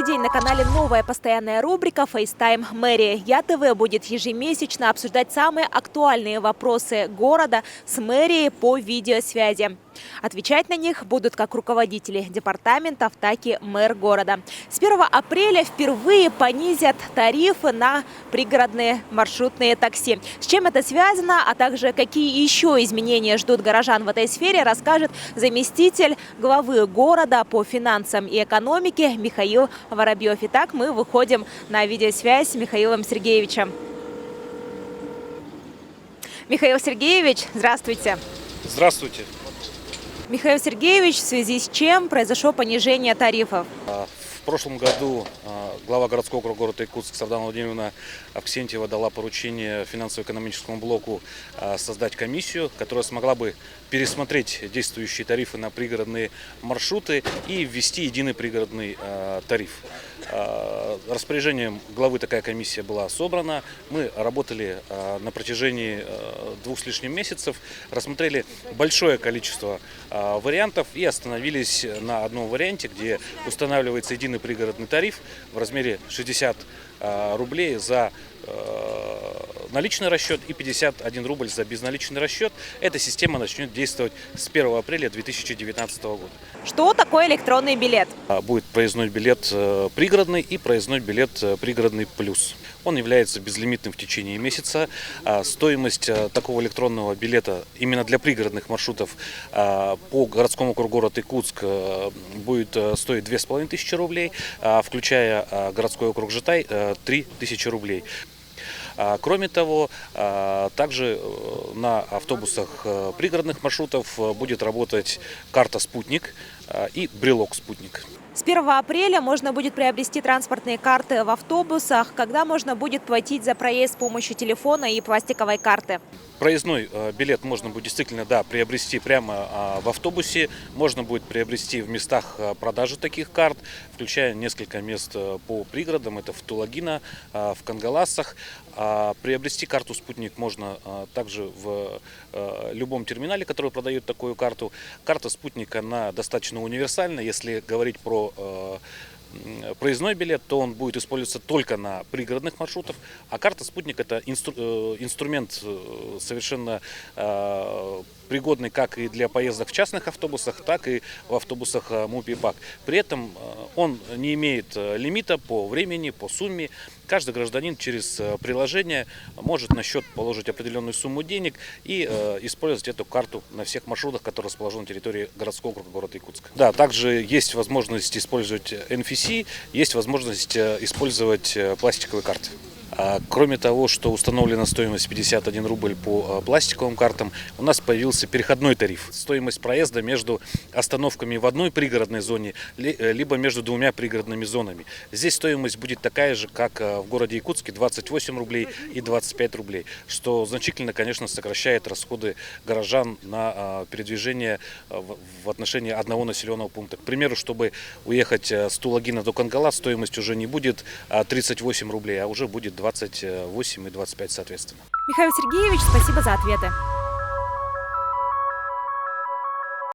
Добрый день! На канале новая постоянная рубрика FaceTime Мэрии. ЯТВ будет ежемесячно обсуждать самые актуальные вопросы города с мэрией по видеосвязи. Отвечать на них будут как руководители департаментов, так и мэр города. С 1 апреля впервые понизят тарифы на пригородные маршрутные такси. С чем это связано, а также какие еще изменения ждут горожан в этой сфере, расскажет заместитель главы города по финансам и экономике Михаил Воробьев. Итак, мы выходим на видеосвязь с Михаилом Сергеевичем. Михаил Сергеевич, здравствуйте. Здравствуйте. Михаил Сергеевич, в связи с чем произошло понижение тарифов? В прошлом году глава городского округа города Якутск Сардана Владимировна Авксентьева дала поручение финансово-экономическому блоку создать комиссию, которая смогла бы пересмотреть действующие тарифы на пригородные маршруты и ввести единый пригородный тариф. Распоряжением главы такая комиссия была собрана. Мы работали на протяжении 2 с лишним месяцев, рассмотрели большое количество вариантов и остановились на одном варианте, где устанавливается единый пригородный тариф в размере 60 рублей за наличный расчет и 51 рубль за безналичный расчет. Эта система начнет действовать с 1 апреля 2019 года. Что такое электронный билет? Будет проездной билет пригородный и проездной билет пригородный плюс. Он является безлимитным в течение месяца. Стоимость такого электронного билета именно для пригородных маршрутов по городскому округу города Якутск будет стоить 2500 рублей, включая городской округ Житай 3000 рублей. Кроме того, также на автобусах пригородных маршрутов будет работать карта «Спутник» и брелок «Спутник». С 1 апреля можно будет приобрести транспортные карты в автобусах, когда можно будет платить за проезд с помощью телефона и пластиковой карты. Проездной билет можно будет действительно приобрести прямо в автобусе, можно будет приобрести в местах продажи таких карт, включая несколько мест по пригородам, это в Тулагино, в Кангаласах. Приобрести карту «Спутник» можно также в любом терминале, который продает такую карту. Карта «Спутник» она достаточно универсальна. Если говорить про проездной билет, то он будет использоваться только на пригородных маршрутах, а карта «Спутник» это инструмент совершенно пригодный как и для поездок в частных автобусах, так и в автобусах МУПИ-ПАК. При этом он не имеет лимита по времени, по сумме. Каждый гражданин через приложение может на счет положить определенную сумму денег и использовать эту карту на всех маршрутах, которые расположены на территории городского округа города Якутска. Да, также есть возможность использовать NFC, есть возможность использовать пластиковые карты. Кроме того, что установлена стоимость 51 рубль по пластиковым картам, у нас появился переходной тариф. Стоимость проезда между остановками в одной пригородной зоне, либо между двумя пригородными зонами. Здесь стоимость будет такая же, как в городе Якутске, 28 рублей и 25 рублей, что значительно, конечно, сокращает расходы горожан на передвижение в отношении одного населенного пункта. К примеру, чтобы уехать с Тулагина до Кангала, стоимость уже не будет 38 рублей, а уже будет 28 и 25 соответственно. Михаил Сергеевич, спасибо за ответы.